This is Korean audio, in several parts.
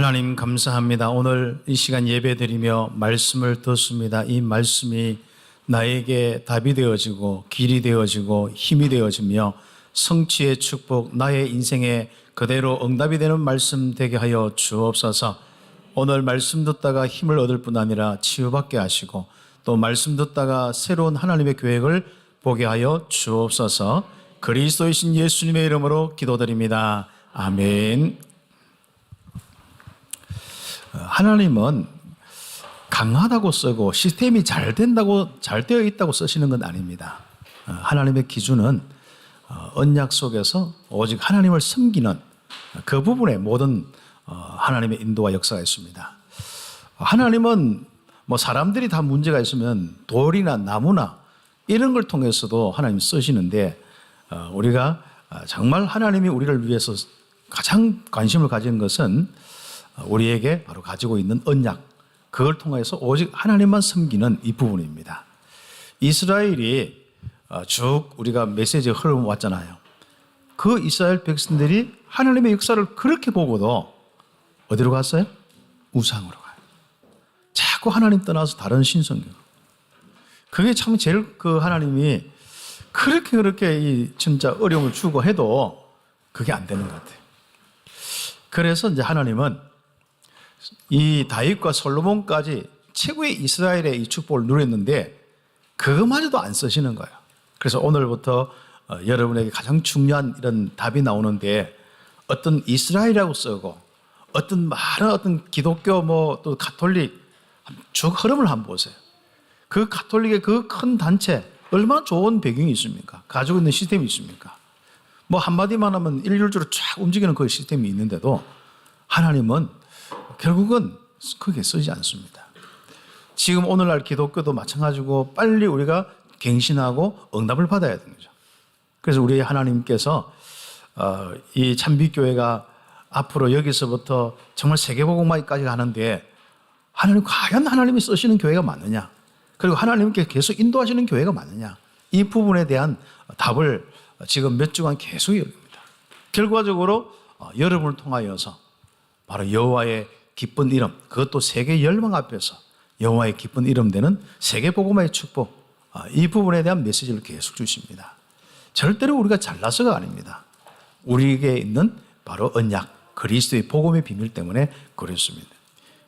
하나님 감사합니다. 오늘 이 시간 예배드리며 말씀을 듣습니다. 이 말씀이 나에게 답이 되어지고 길이 되어지고 힘이 되어지며 성취의 축복, 나의 인생에 그대로 응답이 되는 말씀 되게 하여 주옵소서. 오늘 말씀 듣다가 힘을 얻을 뿐 아니라 치유받게 하시고 또 말씀 듣다가 새로운 하나님의 계획을 보게 하여 주옵소서. 그리스도이신 예수님의 이름으로 기도드립니다. 아멘. 하나님은 강하다고 쓰고 시스템이 잘 된다고, 잘 되어 있다고 쓰시는 건 아닙니다. 하나님의 기준은 언약 속에서 오직 하나님을 섬기는 그 부분에 모든 하나님의 인도와 역사가 있습니다. 하나님은 뭐 사람들이 다 문제가 있으면 돌이나 나무나 이런 걸 통해서도 하나님 쓰시는데, 우리가 정말 하나님이 우리를 위해서 가장 관심을 가지는 것은 우리에게 바로 가지고 있는 언약, 그걸 통해서 오직 하나님만 섬기는 이 부분입니다. 이스라엘이 쭉 우리가 메시지 흘러왔잖아요. 그 이스라엘 백성들이 하나님의 역사를 그렇게 보고도 어디로 갔어요? 우상으로 가요. 자꾸 하나님 떠나서 다른 신성교. 그게 참 제일 그 하나님이 그렇게 이 진짜 어려움을 주고 해도 그게 안 되는 것 같아요. 그래서 이제 하나님은 이 다윗과 솔로몬까지 최고의 이스라엘의 이 축복을 누렸는데 그것마저도 안 쓰시는 거예요. 그래서 오늘부터 여러분에게 가장 중요한 이런 답이 나오는데, 어떤 이스라엘이라고 쓰고 어떤 많은 어떤 기독교 뭐 또 가톨릭 쭉 흐름을 한번 보세요. 그 가톨릭의 그 큰 단체 얼마나 좋은 배경이 있습니까? 가지고 있는 시스템이 있습니까? 뭐 한마디만 하면 일률적으로 쫙 움직이는 그 시스템이 있는데도 하나님은 결국은 크게 쓰지 않습니다. 지금 오늘날 기독교도 마찬가지고 빨리 우리가 갱신하고 응답을 받아야 되는 거죠. 그래서 우리 하나님께서 이 참빛교회가 앞으로 여기서부터 정말 세계복음화까지 가는데 하나님, 과연 하나님이 쓰시는 교회가 맞느냐, 그리고 하나님께 계속 인도하시는 교회가 맞느냐, 이 부분에 대한 답을 지금 몇 주간 계속 열립니다. 결과적으로 여러분을 통하여서 바로 여호와의 기쁜 이름, 그것도 세계 열방 앞에서 여호와의 기쁜 이름 되는 세계복음화의 축복, 이 부분에 대한 메시지를 계속 주십니다. 절대로 우리가 잘나서가 아닙니다. 우리에게 있는 바로 언약, 그리스도의 복음의 비밀 때문에 그렇습니다.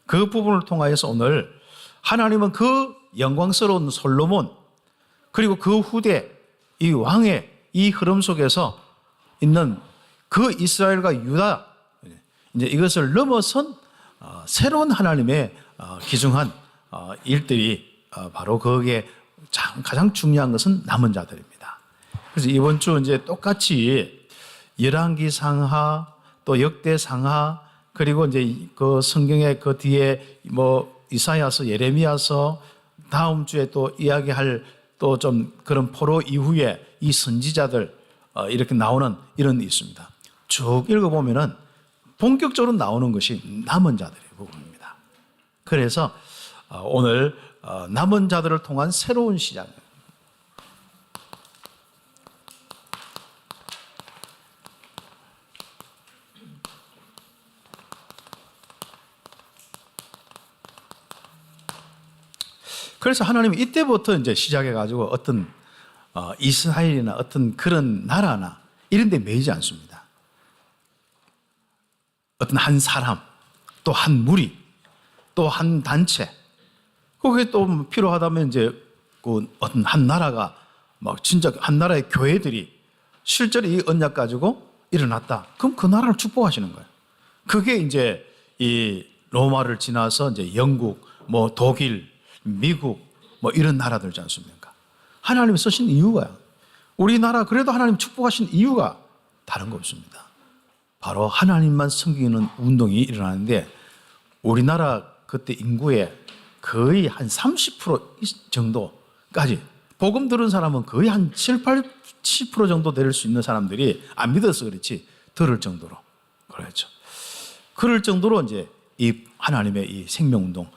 그 부분을 통하여서 오늘 하나님은 그 영광스러운 솔로몬, 그리고 그 후대 이 왕의 이 흐름 속에서 있는 그 이스라엘과 유다, 이제 이것을 넘어선 새로운 하나님의 기중한 일들이 바로 거기에 가장 중요한 것은 남은 자들입니다. 그래서 이번 주 이제 똑같이 열왕기 상하, 또 역대 상하, 그리고 이제 그 성경의 그 뒤에 뭐 이사야서, 예레미야서, 다음 주에 또 이야기할 또 좀 그런 포로 이후에 이 선지자들 이렇게 나오는 이런 있습니다. 쭉 읽어보면은 본격적으로 나오는 것이 남은 자들의 부분입니다. 그래서 오늘 남은 자들을 통한 새로운 시작입니다. 그래서 하나님이 이때부터 이제 시작해가지고 어떤 이스라엘이나 어떤 그런 나라나 이런 데 매이지 않습니다. 어떤 한 사람, 또 한 무리, 또 한 단체, 그게 또 필요하다면 이제 그 어떤 한 나라가 막 진짜 한 나라의 교회들이 실제로 이 언약 가지고 일어났다. 그럼 그 나라를 축복하시는 거예요. 그게 이제 이 로마를 지나서 이제 영국, 뭐 독일, 미국, 뭐 이런 나라들지 않습니까? 하나님이 쓰신 이유가요. 우리나라 그래도 하나님 축복하신 이유가 다른 거 없습니다. 바로 하나님만 섬기는 운동이 일어나는데, 우리나라 그때 인구의 거의 한 30% 정도까지, 복음 들은 사람은 거의 한 7, 80% 정도 될 수 있는 사람들이 안 믿어서 그렇지 들을 정도로 그렇죠. 그럴 정도로 이제 이 하나님의 이 생명운동,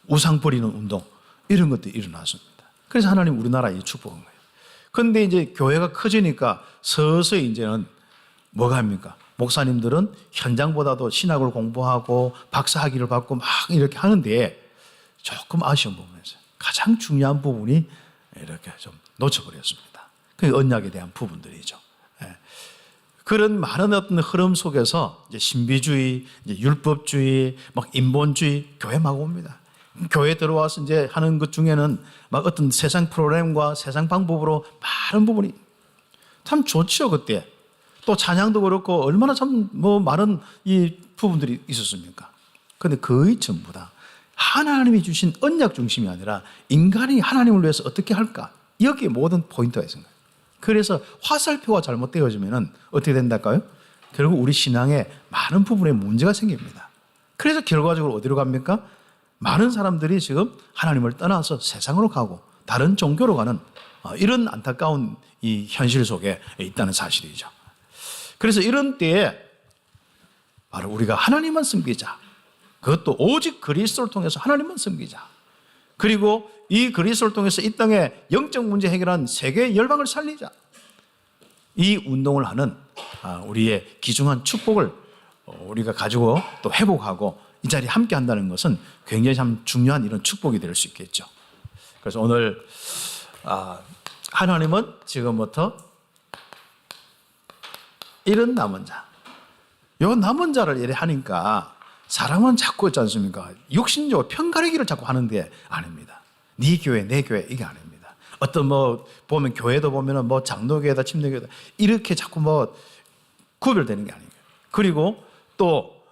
우상 버리는 운동, 이런 것들이 일어났습니다. 그래서 하나님 우리나라에 축복한 거예요. 그런데 이제 교회가 커지니까 서서히 이제는 뭐가 합니까? 목사님들은 현장보다도 신학을 공부하고 박사학위를 받고 막 이렇게 하는데 조금 아쉬운 부분이 있어요. 가장 중요한 부분이 이렇게 좀 놓쳐버렸습니다. 그 언약에 대한 부분들이죠. 예. 그런 많은 어떤 흐름 속에서 이제 신비주의, 이제 율법주의, 막 인본주의 교회 막 옵니다. 교회 들어와서 이제 하는 것 중에는 막 어떤 세상 프로그램과 세상 방법으로 많은 부분이 참 좋죠, 그때. 또 찬양도 그렇고 얼마나 참 뭐 많은 이 부분들이 있었습니까? 그런데 거의 전부 다 하나님이 주신 언약 중심이 아니라 인간이 하나님을 위해서 어떻게 할까? 여기에 모든 포인트가 있는 거예요. 그래서 화살표가 잘못되어지면 어떻게 된달까요? 결국 우리 신앙에 많은 부분에 문제가 생깁니다. 그래서 결과적으로 어디로 갑니까? 많은 사람들이 지금 하나님을 떠나서 세상으로 가고 다른 종교로 가는 이런 안타까운 이 현실 속에 있다는 사실이죠. 그래서 이런 때에 바로 우리가 하나님만 섬기자. 그것도 오직 그리스도를 통해서 하나님만 섬기자. 그리고 이 그리스도를 통해서 이 땅에 영적 문제 해결한 세계 열방을 살리자. 이 운동을 하는 우리의 귀중한 축복을 우리가 가지고 또 회복하고 이 자리에 함께 한다는 것은 굉장히 참 중요한 이런 축복이 될 수 있겠죠. 그래서 오늘 하나님은 지금부터 이런 남은 자, 요 남은 자를 이래 하니까 사람은 자꾸 있지 않습니까? 육신적으로 편가르기를 자꾸 하는데 아닙니다. 네 교회, 내 교회 이게 아닙니다. 어떤 뭐 보면 교회도 보면은 뭐 장로교회다, 침례교회다 이렇게 자꾸 뭐 구별되는 게 아니에요. 그리고 또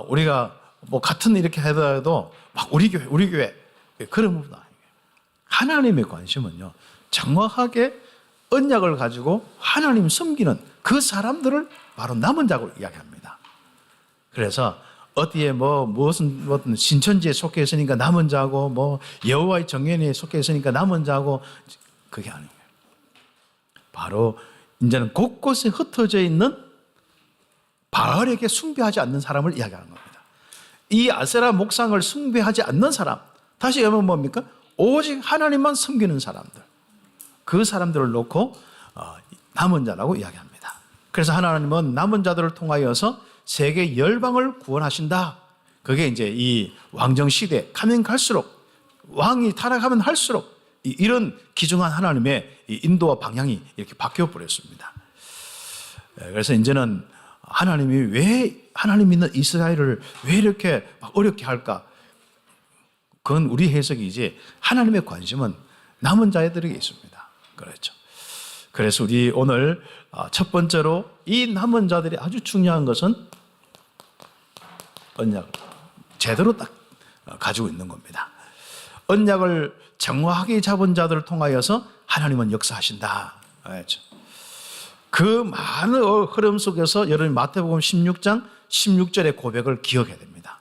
우리가 뭐 같은 이렇게 하더라도 막 우리 교회 그런 부분도 아니에요. 하나님의 관심은요 정확하게 언약을 가지고 하나님 섬기는 그 사람들을 바로 남은 자고 이야기합니다. 그래서 어디에 무슨 신천지에 속해 있으니까 남은 자고 뭐 여호와의 정예에 속해 있으니까 남은 자고 그게 아니에요. 바로 이제는 곳곳에 흩어져 있는 바알에게 숭배하지 않는 사람을 이야기하는 겁니다. 이 아세라 목상을 숭배하지 않는 사람, 다시 얘기하면 뭡니까? 오직 하나님만 섬기는 사람들, 그 사람들을 놓고 남은 자라고 이야기합니다. 그래서 하나님은 남은 자들을 통하여서 세계 열방을 구원하신다. 그게 이제 이 왕정 시대 가면 갈수록 왕이 타락하면 할수록 이런 귀중한 하나님의 인도와 방향이 이렇게 바뀌어 버렸습니다. 그래서 이제는 하나님이 왜 하나님 믿는 이스라엘을 왜 이렇게 막 어렵게 할까? 그건 우리 해석이지 하나님의 관심은 남은 자들에게 있습니다. 그렇죠. 그래서 우리 오늘 첫 번째로 이 남은 자들이 아주 중요한 것은 언약을 제대로 딱 가지고 있는 겁니다. 언약을 정확하게 잡은 자들을 통하여서 하나님은 역사하신다. 알죠? 그 많은 흐름 속에서 여러분 마태복음 16장 16절의 고백을 기억해야 됩니다.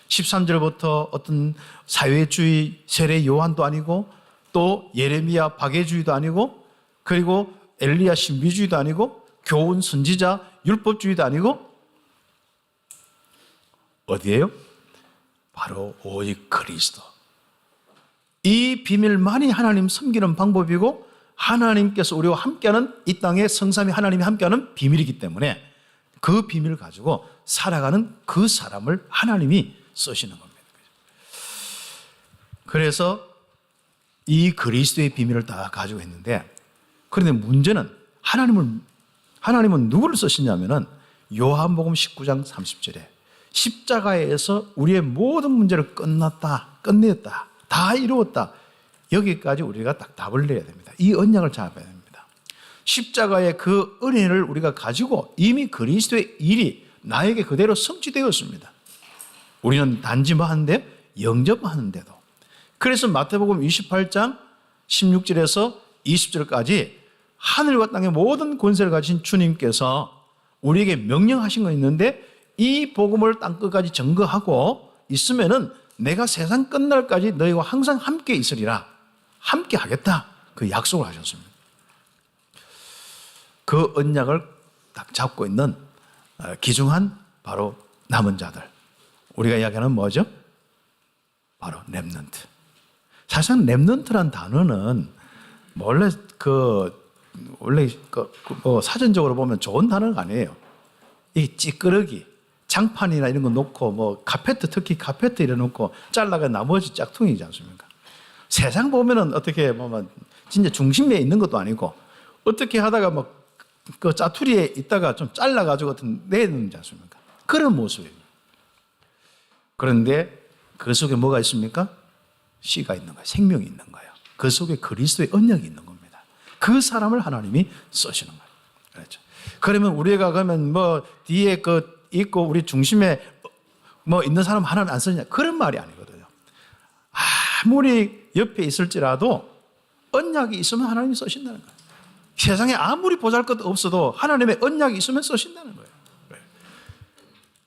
13절부터 어떤 사회주의 세례 요한도 아니고 또 예레미야 박해주의도 아니고 그리고 엘리야 신비주의도 아니고 교훈 선지자 율법주의도 아니고 어디예요? 바로 오직 그리스도. 이 비밀만이 하나님 섬기는 방법이고 하나님께서 우리와 함께하는 이 땅에 성삼위 하나님이 함께하는 비밀이기 때문에 그 비밀을 가지고 살아가는 그 사람을 하나님이 쓰시는 겁니다. 그래서 이 그리스도의 비밀을 다 가지고 있는데 그런데 문제는 하나님은 누구를 쓰시냐면은 요한복음 19장 30절에 십자가에서 우리의 모든 문제를 끝냈다, 다 이루었다. 여기까지 우리가 딱 답을 내야 됩니다. 이 언약을 잡아야 됩니다. 십자가의 그 은혜를 우리가 가지고 이미 그리스도의 일이 나에게 그대로 성취되었습니다. 우리는 단지 뭐 하는데 영접하는데도. 그래서 마태복음 28장 16절에서 20절까지 하늘과 땅의 모든 권세를 가진 주님께서 우리에게 명령하신 거 있는데 이 복음을 땅끝까지 증거하고 있으면은 내가 세상 끝날까지 너희와 항상 함께 있으리라. 함께 하겠다. 그 약속을 하셨습니다. 그 언약을 딱 잡고 있는 귀중한 바로 남은 자들. 우리가 이야기하는 뭐죠? 바로 렘넌트. 사실상 렘넌트란 단어는 원래 사전적으로 보면 좋은 단어가 아니에요. 이 찌끄러기, 장판이나 이런 거 놓고 뭐 카페트, 특히 카페트 이래 놓고 잘라가 나머지 짝퉁이지 않습니까? 세상 보면은 어떻게 보면 진짜 중심에 있는 것도 아니고 어떻게 하다가 뭐 그 짜투리에 있다가 좀 잘라가지고 어떤 내놓는지 않습니까? 그런 모습이에요. 그런데 그 속에 뭐가 있습니까? 씨가 있는 거예요. 생명이 있는 거예요. 그 속에 그리스도의 언약이 있는 겁니다. 그 사람을 하나님이 쓰시는 거예요. 그렇죠. 그러면 우리가 그러면 뭐 뒤에 그 있고 우리 중심에 뭐 있는 사람 하나는 안 쓰느냐? 그런 말이 아니거든요. 아무리 옆에 있을지라도 언약이 있으면 하나님이 쓰신다는 거예요. 세상에 아무리 보잘것 없어도 하나님의 언약이 있으면 쓰신다는 거예요.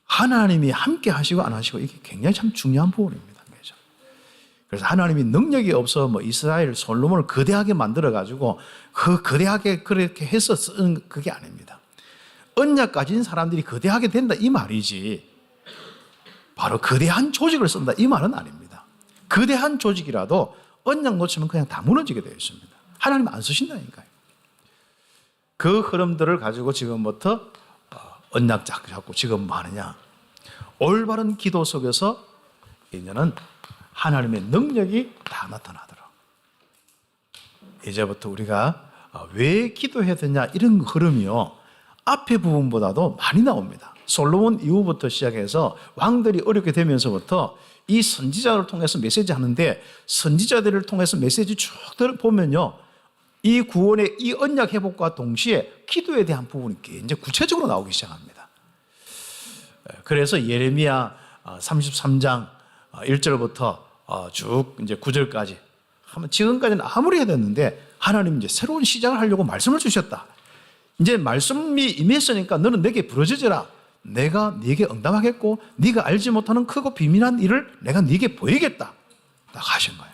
하나님이 함께 하시고 안 하시고 이게 굉장히 참 중요한 부분입니다. 그래서 하나님이 능력이 없어 뭐 이스라엘 솔로몬을 거대하게 만들어 가지고 그 거대하게 그렇게 해서 쓰는 그게 아닙니다. 언약 가진 사람들이 거대하게 된다 이 말이지 바로 거대한 조직을 쓴다 이 말은 아닙니다. 거대한 조직이라도 언약 놓치면 그냥 다 무너지게 되어 있습니다. 하나님 안 쓰신다니까요. 그 흐름들을 가지고 지금부터 언약 잡고 지금 뭐 하느냐? 올바른 기도 속에서 이제는 하나님의 능력이 다 나타나도록. 이제부터 우리가 왜 기도해야 되냐 이런 흐름이요. 앞에 부분보다도 많이 나옵니다. 솔로몬 이후부터 시작해서 왕들이 어렵게 되면서부터 이 선지자를 통해서 메시지 하는데 선지자들을 통해서 메시지 쭉 보면요. 이 구원의 이 언약 회복과 동시에 기도에 대한 부분이 이제 구체적으로 나오기 시작합니다. 그래서 예레미야 33장 1절부터 쭉 이제 9절까지 하면 지금까지는 아무리 해야 됐는데 하나님 이제 새로운 시작을 하려고 말씀을 주셨다. 이제 말씀이 임했으니까 너는 내게 부르짖으라. 내가 네게 응답하겠고 네가 알지 못하는 크고 비밀한 일을 내가 네게 보이겠다. 딱 하신 거예요.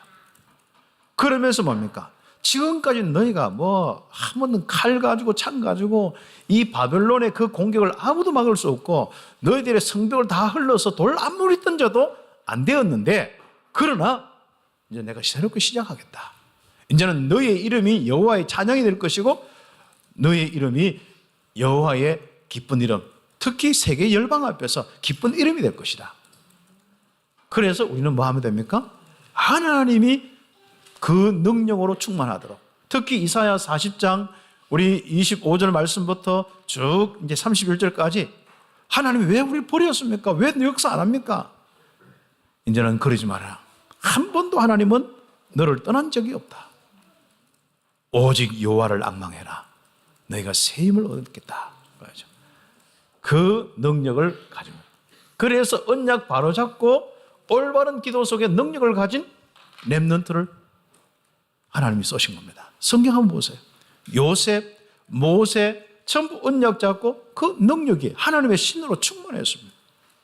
그러면서 뭡니까? 지금까지는 너희가 뭐 한 번은 칼 가지고 창 가지고 이 바벨론의 그 공격을 아무도 막을 수 없고 너희들의 성벽을 다 흘러서 돌 아무리 던져도 안 되었는데 그러나 이제 내가 새롭게 시작하겠다. 이제는 너희의 이름이 여호와의 찬양이 될 것이고 너희의 이름이 여호와의 기쁜 이름 특히 세계 열방 앞에서 기쁜 이름이 될 것이다. 그래서 우리는 뭐 하면 됩니까? 하나님이 그 능력으로 충만하도록 특히 이사야 40장 우리 25절 말씀부터 쭉 이제 31절까지 하나님이 왜 우리를 버렸습니까? 왜 역사 안 합니까? 이제는 그러지 마라. 한 번도 하나님은 너를 떠난 적이 없다. 오직 여호와를 앙망해라. 너희가 새 힘을 얻겠다. 그 능력을 가지고 그래서 언약 바로잡고 올바른 기도 속에 능력을 가진 렘넌트를 하나님이 쏘신 겁니다. 성경 한번 보세요. 요셉, 모세 전부 언약 잡고 그 능력이 하나님의 신으로 충만했습니다.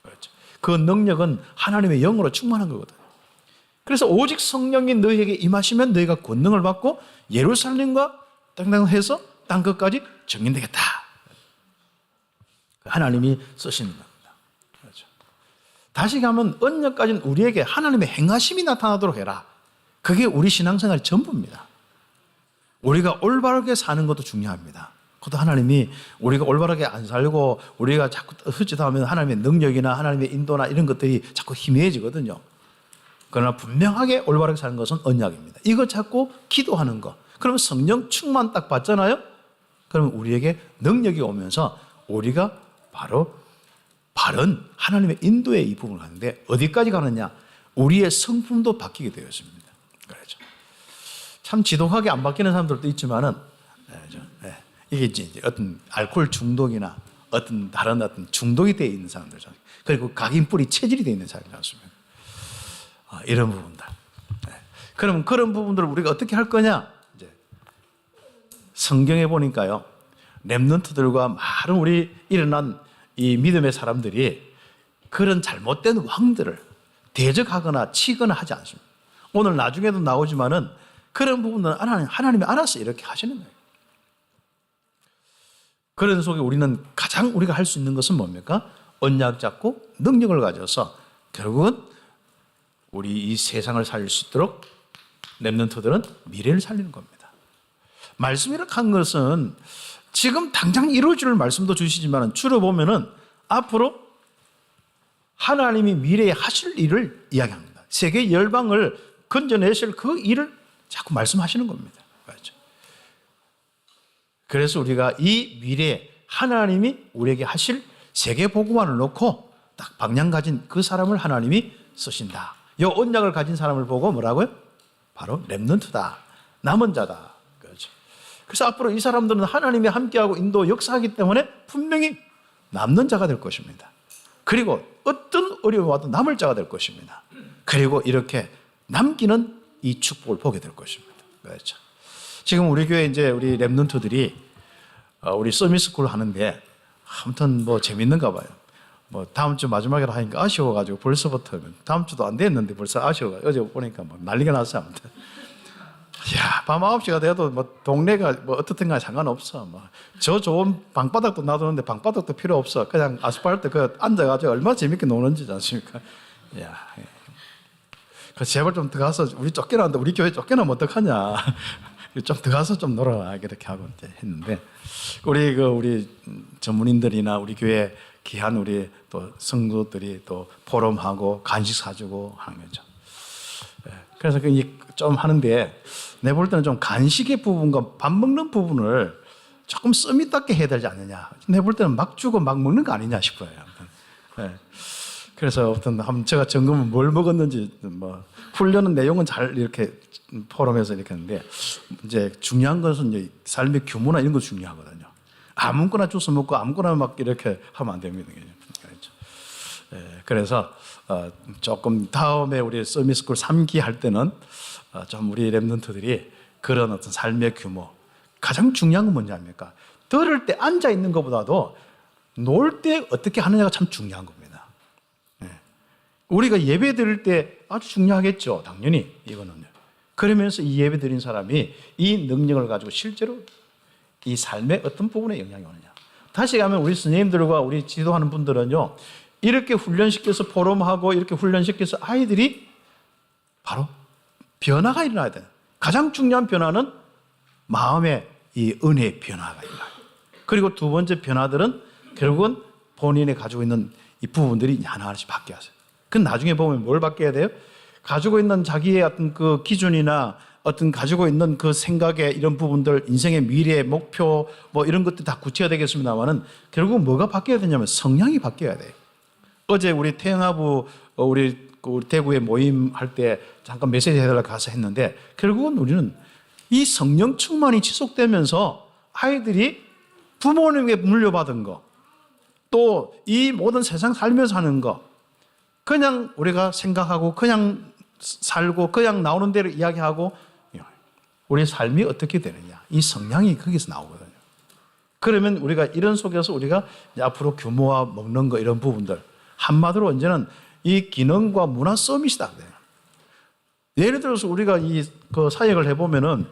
그렇죠. 그 능력은 하나님의 영으로 충만한 거거든요. 그래서 오직 성령이 너희에게 임하시면 너희가 권능을 받고 예루살렘과 땅땅해서 땅 끝까지 정인되겠다. 하나님이 쓰시는 겁니다. 그렇죠. 다시 가면 언약 가진 우리에게 하나님의 행하심이 나타나도록 해라. 그게 우리 신앙생활의 전부입니다. 우리가 올바르게 사는 것도 중요합니다. 그것도 하나님이 우리가 올바르게 안 살고 우리가 자꾸 헛짓하면 하나님의 능력이나 하나님의 인도나 이런 것들이 자꾸 희미해지거든요. 그러나 분명하게 올바르게 사는 것은 언약입니다. 이거 자꾸 기도하는 거. 그러면 성령 충만 딱 받잖아요. 그러면 우리에게 능력이 오면서 우리가 바로 바른 하나님의 인도의 이 부분을 하는데 어디까지 가느냐? 우리의 성품도 바뀌게 되어 있습니다. 그렇죠. 참 지독하게 안 바뀌는 사람들도 있지만은 이게 이제 어떤 알코올 중독이나 어떤 다른 어떤 중독이 되어 있는 사람들이잖아요. 그리고 각인뿌리 체질이 되어 있는 사람이지 않습니까? 이런 부분들. 그럼 그런 부분들을 우리가 어떻게 할 거냐? 이제 성경에 보니까요, 렘넌트들과 많은 우리 일어난 이 믿음의 사람들이 그런 잘못된 왕들을 대적하거나 치거나 하지 않습니다. 오늘 나중에도 나오지만은 그런 부분은 하나님이 알아서 이렇게 하시는 거예요. 그런 속에 우리는 가장 우리가 할 수 있는 것은 뭡니까? 언약 잡고 능력을 가져서 결국은 우리 이 세상을 살릴 수 있도록 렘넌트들은 미래를 살리는 겁니다. 말씀이라고 한 것은 지금 당장 이루어질 말씀도 주시지만 주로 보면은 앞으로 하나님이 미래에 하실 일을 이야기합니다. 세계 열방을 건져내실 그 일을 자꾸 말씀하시는 겁니다. 맞죠? 그래서 우리가 이 미래에 하나님이 우리에게 하실 세계 복음화를 놓고 딱 방향 가진 그 사람을 하나님이 쓰신다. 이 언약을 가진 사람을 보고 뭐라고요? 바로 렘넌트다. 남은 자다. 그렇죠. 그래서 앞으로 이 사람들은 하나님이 함께하고 인도 역사하기 때문에 분명히 남는 자가 될 것입니다. 그리고 어떤 어려움이 와도 남을 자가 될 것입니다. 그리고 이렇게 남기는 이 축복을 보게 될 것입니다. 그렇죠. 지금 우리 교회 이제 우리 렘넌트들이 우리 서밋스쿨 하는데 아무튼 뭐 재밌는가 봐요. 뭐 다음 주 마지막이라 하니까 아쉬워가지고 벌써부터 다음 주도 안 됐는데 벌써 아쉬워가지고 어제 보니까 뭐 난리가 났어요. 아무튼. 야, 밤 9시가 돼도 뭐 동네가 뭐 어떻든 간에 상관없어. 뭐 저 좋은 방바닥도 놔두는데 방바닥도 필요 없어. 그냥 아스팔트 그 앉아가지고 얼마나 재밌게 노는지 않습니까? 야, 그 제발 좀 들어가서 우리 쫓겨나는데 우리 교회 쫓겨나면 어떡하냐. 좀 들어가서 좀 놀아라 이렇게 하고 이제 했는데 우리 전문인들이나 우리 교회 귀한 우리 또 성도들이 또 포럼하고 간식 사주고 하는 거죠. 그래서 좀 하는데 내 볼 때는 좀 간식의 부분과 밥 먹는 부분을 조금 썸있답게 해야 되지 않느냐. 내 볼 때는 막 주고 막 먹는 거 아니냐 싶어요. 그래서 한번 제가 점검은 뭘 먹었는지 뭐 훈련은 내용은 잘 이렇게 포럼에서 이렇게 했는데 이제 중요한 것은 이제 삶의 규모나 이런 거 중요하거든요. 아무거나 주워 먹고 아무거나 막 이렇게 하면 안 됩니다. 그래서 조금 다음에 우리 서밋스쿨 3기 할 때는 좀 우리 렘넌트들이 그런 어떤 삶의 규모, 가장 중요한 건 뭔지 압니까? 들을 때 앉아 있는 것보다도 놀 때 어떻게 하느냐가 참 중요한 겁니다. 우리가 예배 드릴 때 아주 중요하겠죠. 당연히 이거는요. 그러면서 이 예배 드린 사람이 이 능력을 가지고 실제로 이 삶의 어떤 부분에 영향이 오느냐. 다시 가면 우리 선생님들과 우리 지도하는 분들은요, 이렇게 훈련시켜서 포럼하고 이렇게 훈련시켜서 아이들이 바로 변화가 일어나야 돼요. 가장 중요한 변화는 마음의 이 은혜의 변화가 일어나요. 그리고 두 번째 변화들은 결국은 본인이 가지고 있는 이 부분들이 하나하나씩 바뀌어야 돼요. 그 나중에 보면 뭘 바뀌어야 돼요? 가지고 있는 자기의 어떤 그 기준이나 어떤 가지고 있는 그 생각의 이런 부분들, 인생의 미래, 목표, 뭐 이런 것들 다 구체화되겠습니다만은 결국 뭐가 바뀌어야 되냐면 성향이 바뀌어야 돼요. 어제 우리 태영아부 우리 대구에 모임할 때 잠깐 메시지 해달라고 가서 했는데 결국은 우리는 이 성령 충만이 지속되면서 아이들이 부모님에게 물려받은 거, 또 이 모든 세상 살면서 하는 거, 그냥 우리가 생각하고 그냥 살고 그냥 나오는 대로 이야기하고 우리의 삶이 어떻게 되느냐, 이 성향이 거기서 나오거든요. 그러면 우리가 이런 속에서 우리가 이제 앞으로 규모와 먹는 거 이런 부분들 한마디로 이제는 이 기능과 문화 서밋이다. 예를 들어서 우리가 그 사역을 해보면은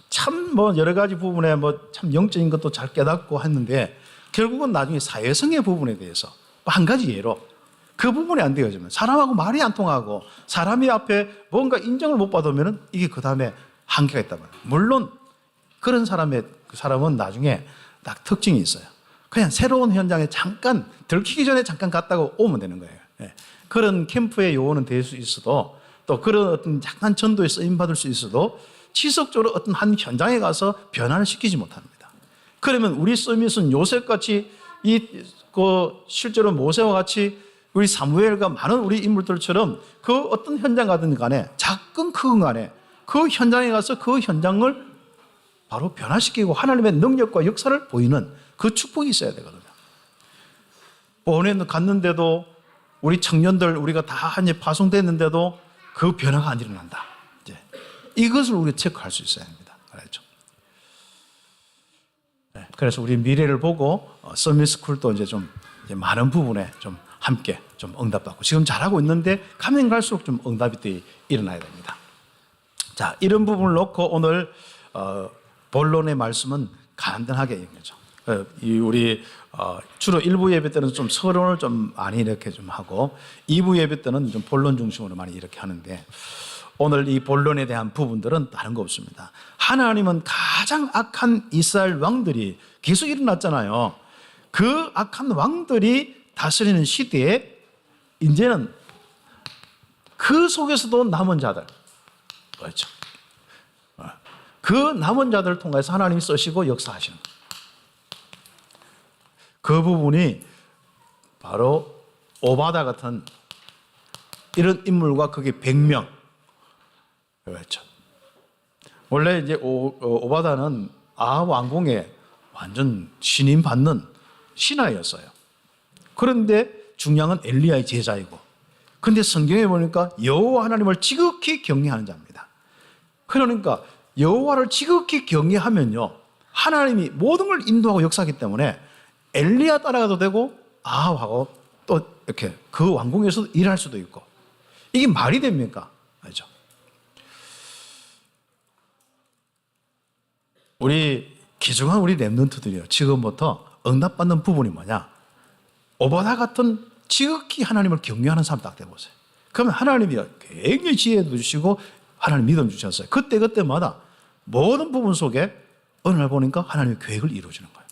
참 뭐 여러 가지 부분에 뭐 참 영적인 것도 잘 깨닫고 했는데 결국은 나중에 사회성의 부분에 대해서 한 가지 예로 그 부분이 안 되어지면 사람하고 말이 안 통하고 사람이 앞에 뭔가 인정을 못 받으면은 이게 그 다음에 한계가 있단 말이에요. 물론 그런 그 사람은 나중에 딱 특징이 있어요. 그냥 새로운 현장에 잠깐 들키기 전에 잠깐 갔다가 오면 되는 거예요. 그런 캠프의 요원은 될 수 있어도 또 그런 어떤 약간 전도에 쓰임 받을 수 있어도 지속적으로 어떤 한 현장에 가서 변화를 시키지 못합니다. 그러면 우리 서밋은 요셉같이 실제로 모세와 같이 우리 사무엘과 많은 우리 인물들처럼 그 어떤 현장 가든 간에 작건 크건 간에 그 현장에 가서 그 현장을 바로 변화시키고 하나님의 능력과 역사를 보이는 그 축복이 있어야 되거든요. 본에 갔는데도 우리 청년들 우리가 다 이제 파송됐는데도 그 변화가 안 일어난다. 이제 이것을 우리가 체크할 수 있어야 합니다. 그렇죠? 그래서 우리 미래를 보고 서밋스쿨도 이제 좀 이제 많은 부분에 좀 함께 좀 응답받고 지금 잘하고 있는데 가면 갈수록 좀 응답이 일어나야 됩니다. 자, 이런 부분을 놓고 오늘 본론의 말씀은 간단하게 얘기하죠. 우리 주로 1부 예배 때는 좀 서론을 좀 많이 이렇게 좀 하고 2부 예배 때는 좀 본론 중심으로 많이 이렇게 하는데 오늘 이 본론에 대한 부분들은 다른 거 없습니다. 하나님은 가장 악한 이스라엘 왕들이 계속 일어났잖아요. 그 악한 왕들이 다스리는 시대에 이제는 그 속에서도 남은 자들, 그렇죠. 그 남은 자들을 통해서 하나님이 쓰시고 역사하시는 거예요. 그 부분이 바로 오바다 같은 이런 인물과 그게 100명. 그렇죠. 원래 이제 오바다는 아합 왕궁에 완전 신임받는 신하였어요. 그런데 중요한 건 엘리야의 제자이고, 근데 성경에 보니까 여호와 하나님을 지극히 경외하는 자입니다. 그러니까 여호와를 지극히 경외하면요, 하나님이 모든 걸 인도하고 역사하기 때문에 엘리야 따라가도 되고 아합하고 또 이렇게 그 왕궁에서도 일할 수도 있고, 이게 말이 됩니까? 알죠? 우리 귀중한 우리 렘넌트들이요, 지금부터 응답받는 부분이 뭐냐? 오바다 같은 지극히 하나님을 경외하는 사람 딱 돼보세요. 그러면 하나님이 굉장히 지혜도 주시고 하나님 믿음 주셨어요. 그때마다 모든 부분 속에 어느 날 보니까 하나님의 계획을 이루어주는 거예요.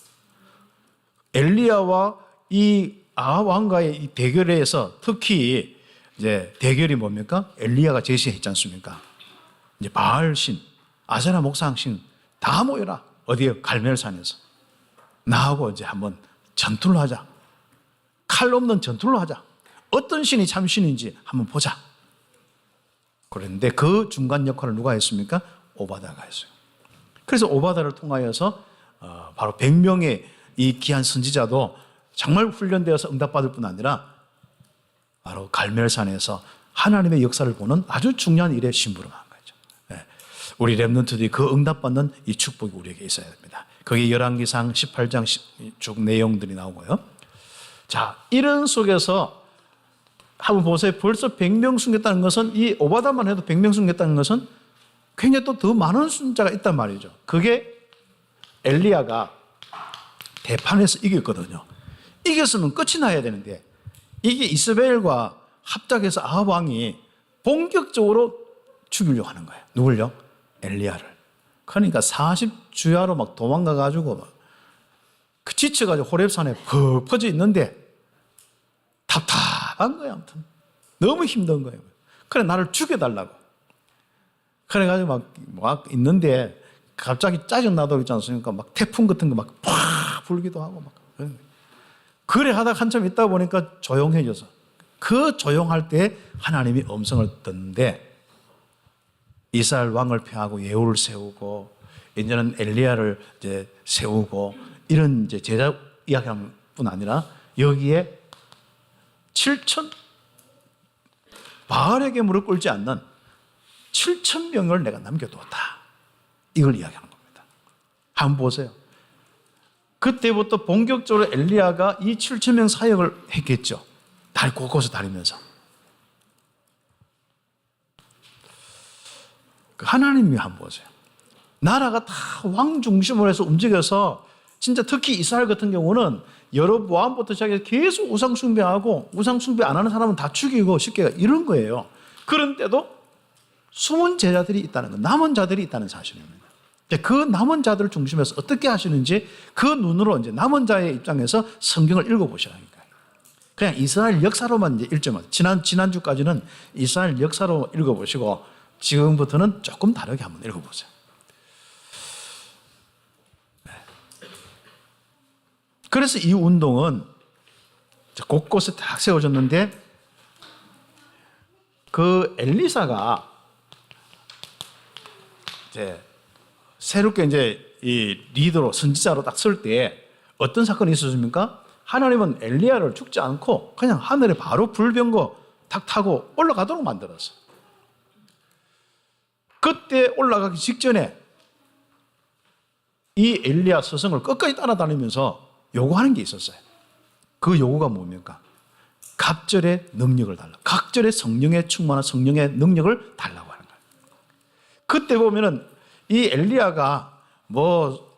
엘리야와 이 아합 왕과의 이 대결에서 특히 이제 대결이 뭡니까? 엘리야가 제시했지 않습니까? 이제 바알신, 아세라 목상신 다 모여라. 어디에? 갈멜산에서. 나하고 이제 한번 전투를 하자. 칼 없는 전투를 하자. 어떤 신이 참 신인지 한번 보자. 그런데 그 중간 역할을 누가 했습니까? 오바다가 했어요. 그래서 오바다를 통하여서 바로 100명의 이 귀한 선지자도 정말 훈련되어서 응답받을 뿐 아니라 바로 갈멜산에서 하나님의 역사를 보는 아주 중요한 일에 심부름한 거죠. 우리 렘넌트들이 그 응답받는 이 축복이 우리에게 있어야 됩니다. 거기 열왕기상 18장 쭉 내용들이 나오고요. 자, 이런 속에서 한번 보세요. 벌써 100명 숨겼다는 것은, 이 오바다만 해도 100명 숨겼다는 것은 굉장히 또 더 많은 숫자가 있단 말이죠. 그게 엘리야가 대판에서 이겼거든요. 이겼으면 끝이 나야 되는데, 이게 이스라엘과 합작해서 아합 왕이 본격적으로 죽이려고 하는 거예요. 누굴요? 엘리야를. 그러니까 40주야로 막 도망가가지고 막 지쳐가지고 호렙산에 퍼져 있는데 답답한 거예요. 아무튼 너무 힘든 거예요. 그래, 나를 죽여달라고. 그래가지고 막 있는데 갑자기 짜증나도 있지 않습니까? 막 태풍 같은 거 막 팍 불기도 하고 막. 그래 하다가 한참 있다 보니까 조용해져서, 그 조용할 때 하나님이 음성을 듣는데 이스라엘 왕을 폐하고 예후를 세우고 이제는 엘리야를 이제 세우고 이런 이제 제자 이야기뿐 아니라 여기에 7천 바알에게 무릎 꿇지 않는 7,000명을 내가 남겨두었다. 이걸 이야기하는 겁니다. 한번 보세요. 그때부터 본격적으로 엘리야가 이 7,000명 사역을 했겠죠. 달 곳곳에 다니면서. 하나님이 한번 보세요. 나라가 다 왕 중심으로 해서 움직여서, 진짜 특히 이스라엘 같은 경우는 여로보암부터 시작해서 계속 우상 숭배하고, 우상 숭배 안 하는 사람은 다 죽이고 쉽게 이런 거예요. 그런데도 숨은 제자들이 있다는 것, 남은 자들이 있다는 사실입니다. 그 남은 자들을 중심해서 어떻게 하시는지 그 눈으로 이제 남은 자의 입장에서 성경을 읽어보시라니까요. 그냥 이스라엘 역사로만 이제 읽지만, 지난주까지는 이스라엘 역사로 읽어보시고, 지금부터는 조금 다르게 한번 읽어보세요. 그래서 이 운동은 곳곳에 딱 세워졌는데, 그 엘리사가 이제 새롭게 이제 이 리더로, 선지자로 딱 설 때 어떤 사건이 있었습니까? 하나님은 엘리야를 죽지 않고 그냥 하늘에 바로 불병거 탁 타고 올라가도록 만들었어. 그때 올라가기 직전에 이 엘리야 스승을 끝까지 따라다니면서 요구하는 게 있었어요. 그 요구가 뭡니까? 갑절의 능력을 달라. 각절의 성령에 충만한 성령의 능력을 달라고 하는 거예요. 그때 보면은 이 엘리야가 뭐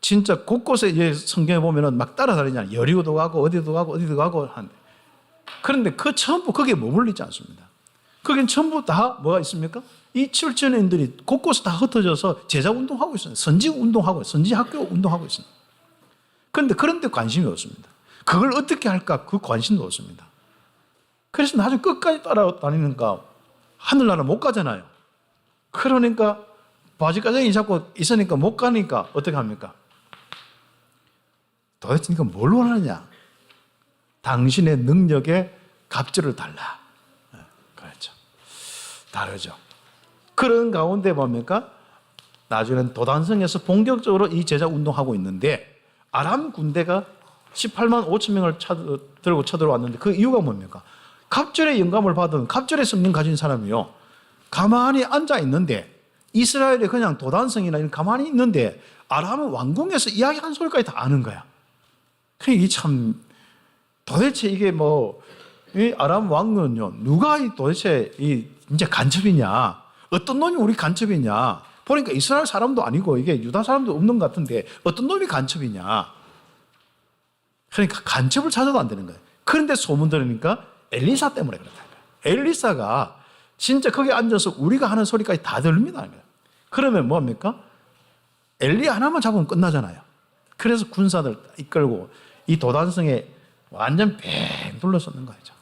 진짜 곳곳에 이제 성경에 보면은 막 따라다니잖아요. 여리고도 가고 어디도 가고 어디도 가고 하는데, 그런데 그 전부 거기에 머물리지 않습니다. 거긴 전부 다 뭐가 있습니까? 이 7천인들이 곳곳에 다 흩어져서 제자 운동하고 있어요. 선지 운동하고 있어요. 선지 학교 운동하고 있어요. 그런데 그런 데 관심이 없습니다. 그걸 어떻게 할까? 그 관심도 없습니다. 그래서 나중에 끝까지 따라다니니까 하늘나라 못 가잖아요. 그러니까 바지가정이 자꾸 있으니까 못 가니까 어떻게 합니까? 도대체 이거 뭘 원하느냐? 당신의 능력에 갑절을 달라. 그렇죠. 다르죠. 그런 가운데 뭡니까? 나중에는 도단성에서 본격적으로 이 제자 운동하고 있는데 아람 군대가 18만 5천 명을 들고 쳐들어왔는데 그 이유가 뭡니까? 갑절의 영감을 받은 갑절의 성령 가진 사람이요. 가만히 앉아 있는데 이스라엘에 그냥 도단성이나 이런 가만히 있는데 아람은 왕궁에서 이야기한 소리까지 다 아는 거야. 이게 참 도대체 이게 이 아람 왕은요 누가 도대체 이제 간첩이냐? 어떤 놈이 우리 간첩이냐? 보니까 이스라엘 사람도 아니고 이게 유다 사람도 없는 것 같은데 어떤 놈이 간첩이냐? 그러니까 간첩을 찾아도 안 되는 거예요. 그런데 소문 들으니까 엘리사 때문에 그렇다는 거예요. 엘리사가 진짜 거기 앉아서 우리가 하는 소리까지 다 들립니다. 그러면 뭡니까? 엘리 하나만 잡으면 끝나잖아요. 그래서 군사들 이끌고 이 도단성에 완전 뱅 둘러섰는 거죠.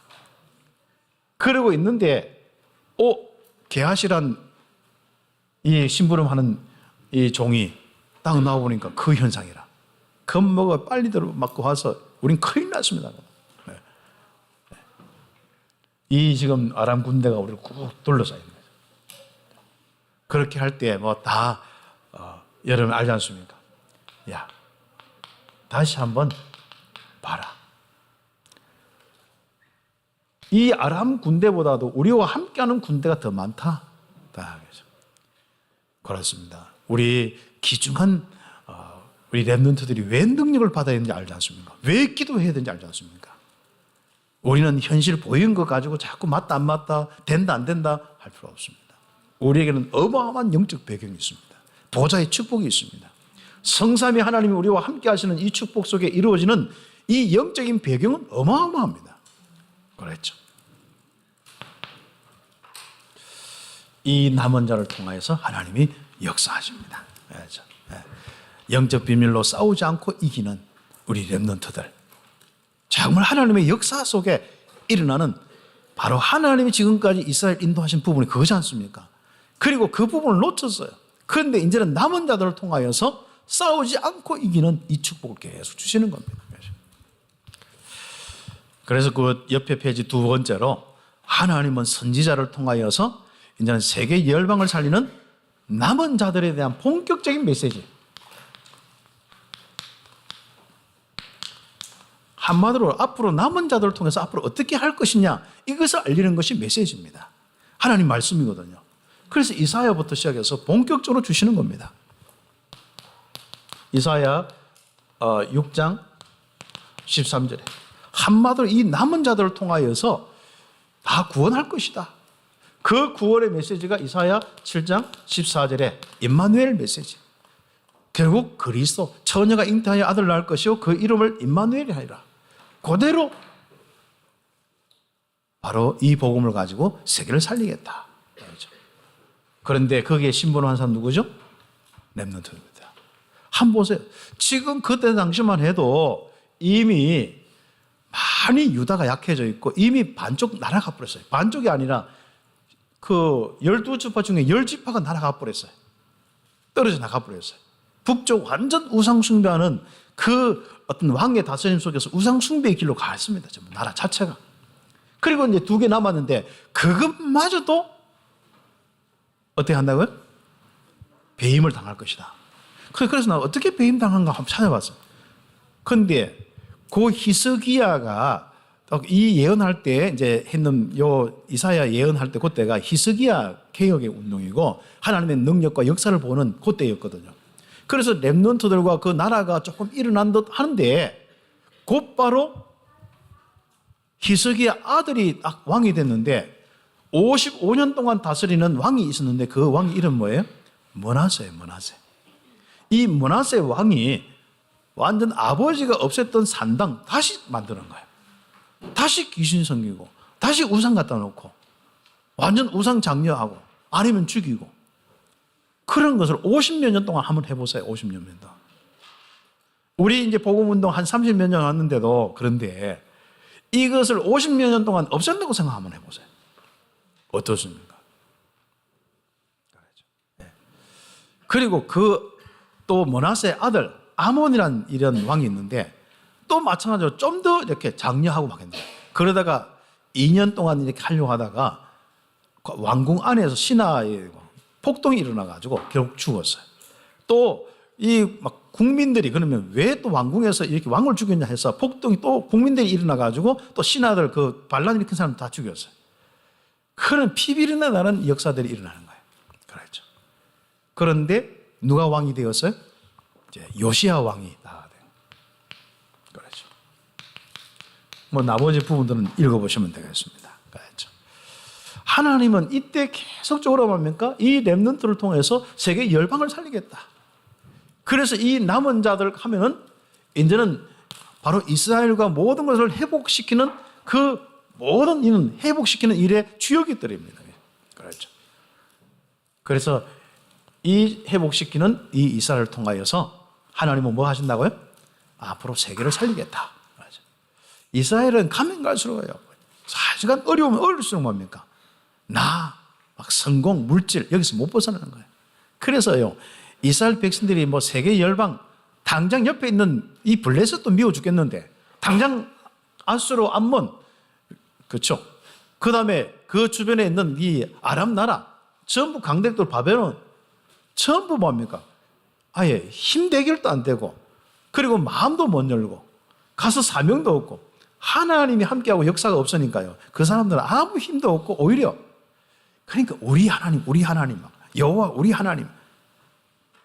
그러고 있는데 게하시란 이 심부름하는 이 종이 딱 나와보니까 그 현상이라. 겁먹어 빨리 맞고 와서 우린 큰일 났습니다. 네. 이 지금 아람 군대가 우리를 꾹 둘러싸 있는 거죠. 그렇게 할 때 다 여러분 알지 않습니까? 야, 다시 한번 봐라. 이 아람 군대보다도 우리와 함께하는 군대가 더 많다. 그렇습니다. 우리 귀중한 우리 렘넌트들이 왜 능력을 받아야 되는지 알지 않습니까? 왜 기도해야 되는지 알지 않습니까? 우리는 현실 보이는 거 가지고 자꾸 맞다 안 맞다 된다 안 된다 할 필요 없습니다. 우리에게는 어마어마한 영적 배경이 있습니다. 보좌의 축복이 있습니다. 성삼위 하나님이 우리와 함께 하시는 이 축복 속에 이루어지는 이 영적인 배경은 어마어마합니다. 그렇죠. 이 남은 자를 통하여서 하나님이 역사하십니다. 그렇죠. 영적 비밀로 싸우지 않고 이기는 우리 렘넌트들. 정말 하나님의 역사 속에 일어나는 바로 하나님이 지금까지 이스라엘 인도하신 부분이 그거지 않습니까? 그리고 그 부분을 놓쳤어요. 그런데 이제는 남은 자들을 통하여서 싸우지 않고 이기는 이 축복을 계속 주시는 겁니다. 그래서 그 옆에 페이지 두 번째로 하나님은 선지자를 통하여서 이제는 세계 열방을 살리는 남은 자들에 대한 본격적인 메시지. 한마디로 앞으로 남은 자들을 통해서 앞으로 어떻게 할 것이냐 이것을 알리는 것이 메시지입니다. 하나님 말씀이거든요. 그래서 이사야부터 시작해서 본격적으로 주시는 겁니다. 이사야 6장 13절에 한마디로 이 남은 자들을 통하여서 다 구원할 것이다. 그 구원의 메시지가 이사야 7장 14절에 임마누엘 메시지. 결국 그리스도 처녀가 잉태하여 아들 낳을 것이요 그 이름을 임마누엘이 하리라. 그대로 바로 이 복음을 가지고 세계를 살리겠다. 그런데 거기에 신분한 사람 누구죠? 렘넌트입니다. 한번 보세요. 지금 그때 당시만 해도 이미 많이 유다가 약해져 있고 이미 반쪽 날아가 버렸어요. 반쪽이 아니라 그 12지파 중에 10지파가 날아가 버렸어요. 떨어져 나가 버렸어요. 북쪽 완전 우상숭배하는 그 어떤 왕의 다스림 속에서 우상숭배의 길로 갔습니다. 전부 나라 자체가. 그리고 이제 2개 남았는데 그것마저도 어떻게 한다고요? 배임을 당할 것이다. 그래서 나 어떻게 배임 당한가 한번 찾아봤어요. 그런데 그 히스기야가 이 예언할 때 이제 했는 요 이사야 예언할 때 그때가 히스기야 개혁의 운동이고 하나님의 능력과 역사를 보는 그때였거든요. 그래서 렘넌트들과 그 나라가 조금 일어난 듯 하는데 곧바로 히스기야 아들이 딱 왕이 됐는데 55년 동안 다스리는 왕이 있었는데 그 왕 이름 뭐예요? 므낫세예요. 므낫세. 이 므낫세 왕이 완전 아버지가 없앴던 산당 다시 만드는 거예요. 다시 귀신 섬기고 다시 우상 갖다 놓고 완전 우상 장려하고 아니면 죽이고 그런 것을 50몇 년 동안 한번 해보세요. 50몇 년 동안. 우리 이제 복음운동 한 30몇 년 왔는데도 그런데 이것을 50몇 년 동안 없앤다고 생각 한번 해보세요. 어떻습니까? 그리고 그 또 므낫세의 아들 아몬이란 이런 왕이 있는데 또 마찬가지로 좀 더 이렇게 장려하고 막 했는데 그러다가 2년 동안 이렇게 하려고 하다가 왕궁 안에서 신하의 폭동이 일어나가지고 결국 죽었어요. 또 이 막 국민들이 그러면 왜 또 왕궁에서 이렇게 왕을 죽였냐 해서 폭동이 또 국민들이 일어나가지고 또 신하들 그 반란 일으킨 사람 다 죽였어요. 그런 피비린내 나는 역사들이 일어나는 거예요. 그렇죠. 그런데 누가 왕이 되었어요? 이제 요시야 왕이 나와야 돼요. 그렇죠. 뭐 나머지 부분들은 읽어보시면 되겠습니다. 그렇죠. 하나님은 이때 계속적으로 뭡니까? 이 렘넌트를 통해서 세계 열방을 살리겠다. 그래서 이 남은 자들 하면은 이제는 바로 이스라엘과 모든 것을 회복시키는 그 모든 이는 회복시키는 일의 주역이들입니다. 그렇죠. 그래서 이 회복시키는 이 이스라엘을 통하여서 하나님은 뭐 하신다고요? 앞으로 세계를 살리겠다. 그렇죠. 이스라엘은 가면 갈수록요. 사실은 어려우면 어려울수록 뭡니까? 막 성공, 물질 여기서 못 벗어나는 거예요. 그래서요. 이스라엘 백성들이 뭐 세계 열방 당장 옆에 있는 이 블레셋도 미워 죽겠는데 당장 아수르 암몬 그렇죠. 그 다음에 그 주변에 있는 이 아람 나라 전부 강대국들 바벨론 전부 뭡니까? 아예 힘 대결도 안 되고 그리고 마음도 못 열고 가서 사명도 없고 하나님이 함께하고 역사가 없으니까요. 그 사람들은 아무 힘도 없고 오히려 그러니까 우리 하나님 여호와 우리 하나님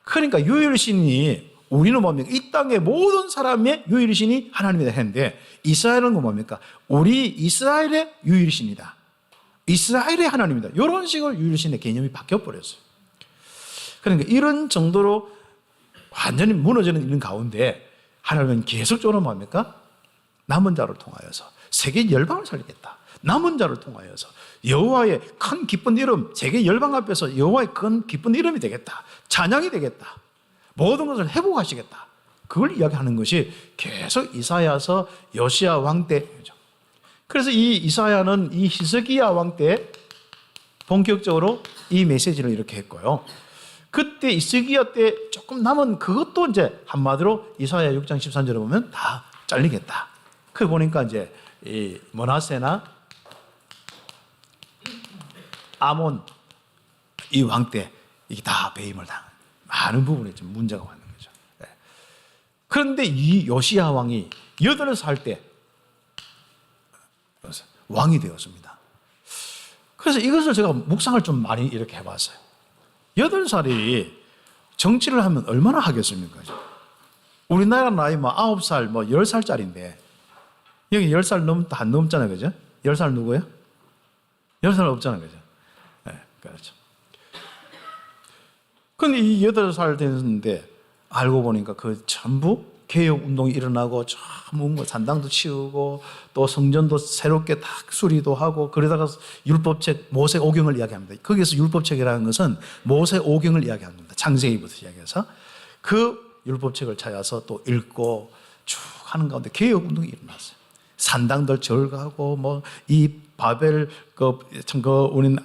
그러니까 유일신이 우리는 뭡니까? 이 땅의 모든 사람의 유일신이 하나님이다 했는데 이스라엘은 뭡니까? 우리 이스라엘의 유일신이다. 이스라엘의 하나님이다. 이런 식으로 유일신의 개념이 바뀌어버렸어요. 그러니까 이런 정도로 완전히 무너지는 이런 가운데 하나님은 계속적으로 뭡니까? 남은 자를 통하여서 세계 열방을 살리겠다. 남은 자를 통하여서 여호와의 큰 기쁜 이름, 세계 열방 앞에서 여호와의 큰 기쁜 이름이 되겠다. 찬양이 되겠다. 모든 것을 회복하시겠다. 그걸 이야기하는 것이 계속 이사야서 요시야 왕 때죠. 그래서 이 이사야는 이 히스기야 왕 때 본격적으로 이 메시지를 이렇게 했고요. 그때 히스기야 때 조금 남은 그것도 이제 한마디로 이사야 6장 13절에 보면 다 잘리겠다. 그 보니까 이제 이 므낫세나 아몬 이 왕 때 이게 다 배임을 당한 많은 부분에 좀 문제가 왔는 거죠. 네. 그런데 이 요시야 왕이 8살 때 왕이 되었습니다. 그래서 이것을 제가 묵상을 좀 많이 이렇게 해봤어요. 8살이 정치를 하면 얼마나 하겠습니까? 우리나라 나이 뭐 9살, 뭐 10살짜리인데 여기 10살 안 넘잖아요. 그죠? 10살 누구예요? 10살 없잖아요. 그죠? 네, 그렇죠. 근데 이 8살 됐는데 알고 보니까 그 전부 개혁운동이 일어나고 전부 산당도 치우고 또 성전도 새롭게 다 수리도 하고 그러다가 율법책 모세오경을 이야기합니다. 거기서 율법책이라는 것은 모세오경을 이야기합니다. 창세기부터 이야기해서 그 율법책을 찾아서 또 읽고 쭉 하는 가운데 개혁운동이 일어났어요. 산당들 절거하고 뭐 이 바벨 우리는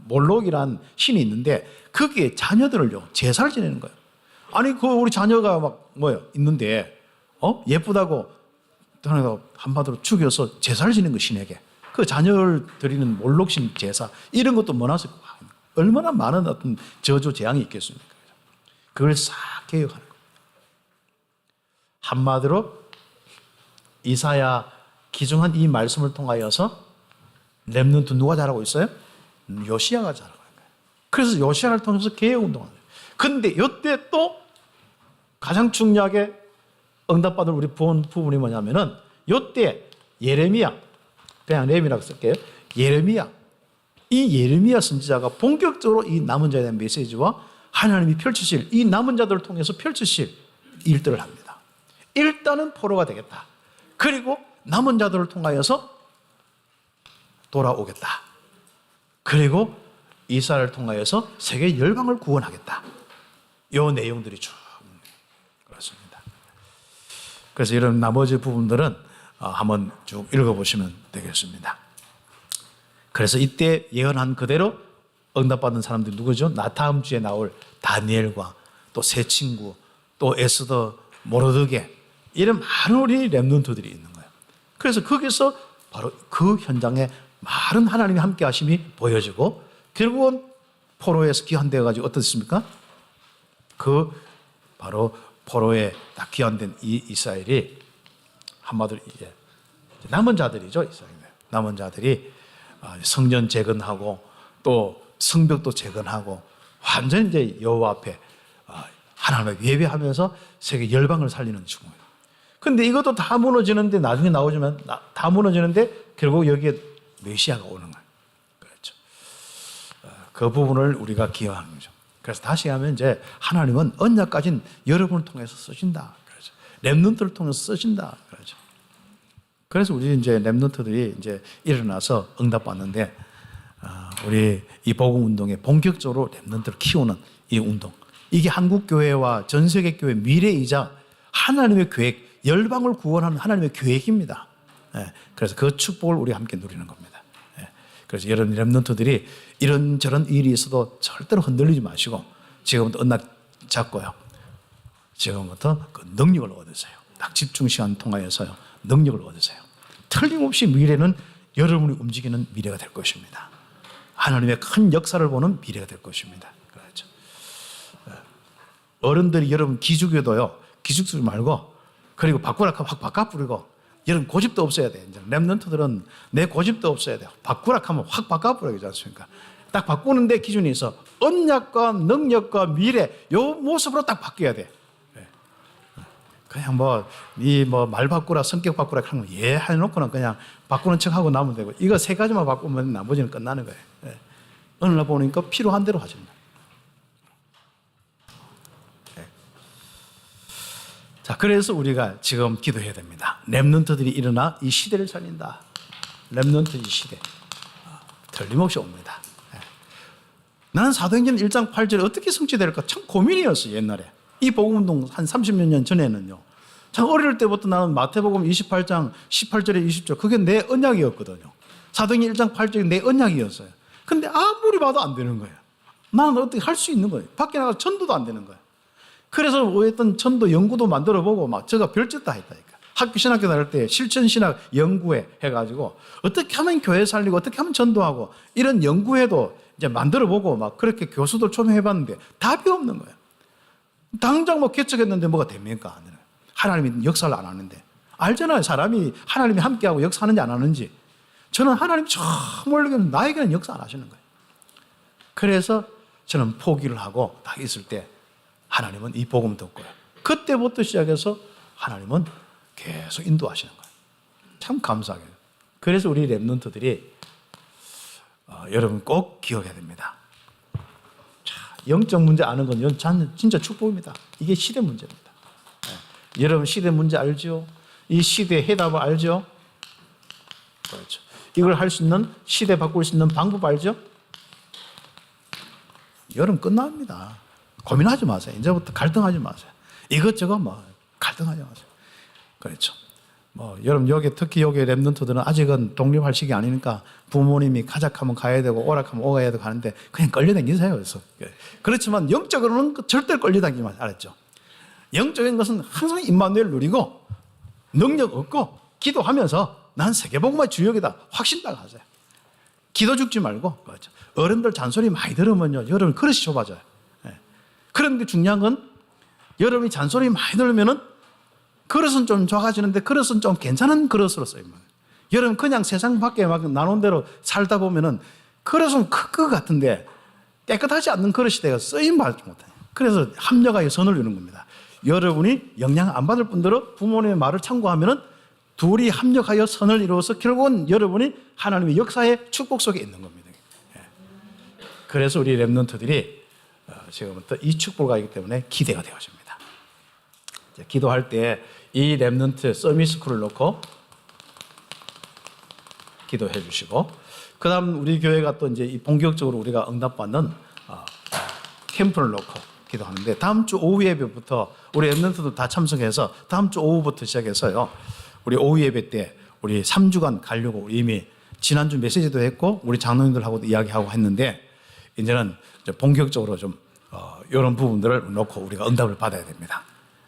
몰록이란 신이 있는데 거기에 자녀들을요 제사를 지내는 거예요. 아니 그 우리 자녀가 막 있는데 예쁘다고 한마디로 죽여서 제사를 지내는 거 신에게 그 자녀를 드리는 몰록신 제사 이런 것도 므낫세 얼마나 많은 어떤 저주 재앙이 있겠습니까? 그걸 싹 개혁하는 거예요. 한마디로 이사야 기중한 이 말씀을 통하여서 렘넌트 누가 잘하고 있어요? 요시야가 잘하고 있는 거예요. 그래서 요시야를 통해서 개혁운동을 해요. 그런데 이때 또 가장 중요하게 응답받을 우리 부분이 뭐냐면은 이때 예레미야, 그냥 레미라고 쓸게요. 예레미야. 이 예레미야 선지자가 본격적으로 이 남은 자에 대한 메시지와 하나님이 펼치실 이 남은 자들을 통해서 펼치실 일들을 합니다. 일단은 포로가 되겠다. 그리고 남은 자들을 통하여서 돌아오겠다. 그리고 이스라엘을 통하여서 세계 열방을 구원하겠다. 이 내용들이 쭉 그렇습니다. 그래서 이런 나머지 부분들은 한번 쭉 읽어보시면 되겠습니다. 그래서 이때 예언한 그대로 응답받은 사람들이 누구죠? 다음 주에 나올 다니엘과 또 세 친구, 또 에스더, 모르드게, 이런 많은 우리 렘넌트들이 있는 거예요. 그래서 거기서 바로 그 현장에 많은 하나님의 함께 하심이 보여지고, 결국은 포로에서 귀환되어 가지고 어떻습니까? 그 바로 포로에 딱 귀환된 이 이스라엘이 한마디로 이제 남은 자들이죠. 이스라엘 남은 자들이 성전 재건하고 또 성벽도 재건하고 완전 이제 여호와 앞에 하나님을 예배하면서 세계 열방을 살리는 중이에요. 근데 이것도 다 무너지는데, 나중에 나오지만 다 무너지는데 결국 여기에 메시아가 오는 거예요. 그렇죠. 그 부분을 우리가 기억하는 거죠. 그래서 다시 하면 이제 하나님은 언약 가진 여러분을 통해서 쓰신다. 그렇죠. 렘넌트를 통해서 쓰신다. 그렇죠. 그래서 우리 이제 렘넌트들이 이제 일어나서 응답받는데, 우리 이 복음 운동에 본격적으로 렘넌트를 키우는 이 운동, 이게 한국 교회와 전 세계 교회 미래이자 하나님의 계획, 열방을 구원하는 하나님의 계획입니다. 그래서 그 축복을 우리 함께 누리는 겁니다. 그래서 여러분 렘넌트들이 이런저런 일이 있어도 절대로 흔들리지 마시고 지금부터 언약 잡고요. 지금부터 그 능력을 얻으세요. 딱 집중 시간 통하여서요. 능력을 얻으세요. 틀림없이 미래는 여러분이 움직이는 미래가 될 것입니다. 하나님의 큰 역사를 보는 미래가 될 것입니다. 그렇죠. 어른들이 여러분 기죽여도요, 기죽지 말고, 그리고 바꾸라 하면 확 바꿔버리고, 여러분 고집도 없어야 돼. 이제 렘넌트들은 내 고집도 없어야 돼요. 바꾸라 하면 확 바꿔버리지 않습니까? 딱 바꾸는데 기준이 있어. 언약과 능력과 미래, 요 모습으로 딱 바뀌어야 돼. 그냥 말 바꾸라, 성격 바꾸라 하는 거 예 해놓고는 그냥 바꾸는 척하고 나면 되고, 이거 세 가지만 바꾸면 나머지는 끝나는 거예요. 어느 날 보니까 필요한 대로 하십니다. 자, 그래서 우리가 지금 기도해야 됩니다. 렘넌트들이 일어나 이 시대를 살린다. 렘넌트 이 시대 틀림없이 옵니다. 나는 사도행전 1장 8절에 어떻게 성취될까 참 고민이었어요. 옛날에 이 복음운동 한 30몇 년 전에는요, 참 어릴 때부터 나는 마태복음 28장 18절에 20절 그게 내 언약이었거든요. 사도행전 1장 8절이 내 언약이었어요. 근데 아무리 봐도 안 되는 거예요. 나는 어떻게 할 수 있는 거예요. 밖에 나가서 전도도 안 되는 거예요. 그래서 어떤 전도 연구도 만들어보고 막 제가 별짓 다 했다니까. 학교 신학교 다닐 때 실천신학 연구회 해가지고 어떻게 하면 교회 살리고 어떻게 하면 전도하고 이런 연구회도 이제 만들어보고 막 그렇게 교수들 초청해봤는데 답이 없는 거예요. 당장 개척했는데 뭐가 됩니까? 하나님이 역사를 안 하는데. 알잖아요. 사람이 하나님이 함께하고 역사하는지 안 하는지. 저는 하나님 저 멀리는 나에게는 역사 안 하시는 거예요. 그래서 저는 포기를 하고 딱 있을 때 하나님은 이 복음 듣고요. 그때부터 시작해서 하나님은 계속 인도하시는 거예요. 참 감사하게. 그래서 우리 렘넌트들이 여러분 꼭 기억해야 됩니다. 자, 영적 문제 아는 건 진짜 축복입니다. 이게 시대 문제입니다. 여러분 시대 문제 알죠? 이 시대의 해답을 알죠? 그렇죠. 이걸 할 수 있는, 시대 바꿀 수 있는 방법 알죠? 여러분 끝납니다. 고민하지 마세요. 이제부터 갈등하지 마세요. 이것저것 갈등하지 마세요. 그렇죠. 여러분 특히 여기 렘넌트들은 아직은 독립할 시기 아니니까 부모님이 가자하면 가야 되고 오락하면 오가야 되고 하는데 그냥 끌려다니세요. 그래서 그렇지만 영적으로는 절대 끌려다니지 마세요. 알았죠? 영적인 것은 항상 임마누엘 누리고 능력 얻고 기도하면서 난 세계복음의 주역이다. 확신딱 하세요. 기도 죽지 말고. 그렇죠. 어른들 잔소리 많이 들으면요, 여러분 그릇이 좁아져요. 그런데 중요한 건 여러분이 잔소리 많이 들으면은 그릇은 좀 작아지는데 그릇은 좀 괜찮은 그릇으로 쓰입니다. 여러분 그냥 세상 밖에 막 나눈 대로 살다 보면은 그릇은 클 것 같은데 깨끗하지 않는 그릇이 되어 쓰임 받지 못해요. 그래서 합력하여 선을 이루는 겁니다. 여러분이 영향 안 받을 분들은 부모님의 말을 참고하면은 둘이 합력하여 선을 이루어서 결국은 여러분이 하나님의 역사의 축복 속에 있는 겁니다. 그래서 우리 렘넌트들이 지금부터 이 축복을 가지기 때문에 기대가 되어집니다. 기도할 때 이 렘넌트 서밋스쿨을 놓고 기도해 주시고, 그 다음 우리 교회가 또 이제 본격적으로 우리가 응답받는 캠프를 놓고 기도하는데 다음 주 오후 예배부터 우리 랩런트도 다 참석해서 다음 주 오후부터 시작해서요. 우리 오후 예배 때 우리 3주간 가려고 우리 이미 지난주 메시지도 했고 우리 장로님들하고도 이야기하고 했는데 이제는 본격적으로 좀 이런 부분들을 놓고 우리가 응답을 받아야 됩니다.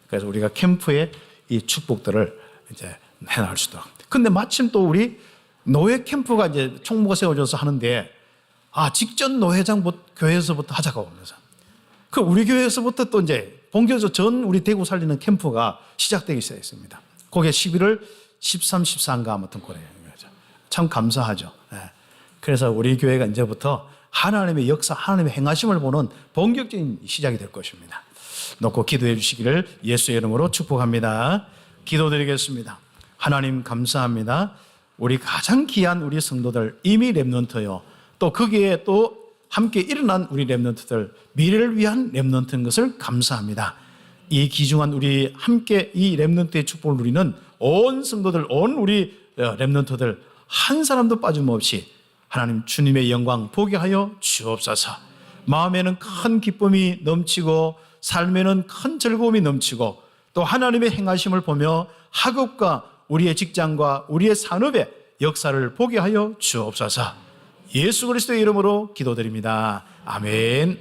그래서 우리가 캠프에 이 축복들을 이제 해나갈 수 있도록. 근데 마침 또 우리 노예 캠프가 이제 총무가 세워져서 하는데 직전 노회장부터 교회에서부터 하자고 하면서 그 우리 교회에서부터 또 이제 본격적으로 전 우리 대구 살리는 캠프가 시작되기 시작했습니다. 그게 11월 13, 14인가 아무튼 그래요. 참 감사하죠. 그래서 우리 교회가 이제부터 하나님의 역사, 하나님의 행하심을 보는 본격적인 시작이 될 것입니다. 놓고 기도해 주시기를 예수의 이름으로 축복합니다. 기도드리겠습니다. 하나님 감사합니다. 우리 가장 귀한 우리 성도들 이미 렘넌트요. 또 거기에 또 함께 일어난 우리 렘넌트들 미래를 위한 렘넌트인 것을 감사합니다. 이 귀중한 우리 함께 이 렘넌트의 축복을 누리는 온 성도들, 온 우리 렘넌트들 한 사람도 빠짐없이 하나님 주님의 영광 보게 하여 주옵소서. 마음에는 큰 기쁨이 넘치고 삶에는 큰 즐거움이 넘치고 또 하나님의 행하심을 보며 학업과 우리의 직장과 우리의 산업의 역사를 보게 하여 주옵소서. 예수 그리스도의 이름으로 기도드립니다. 아멘.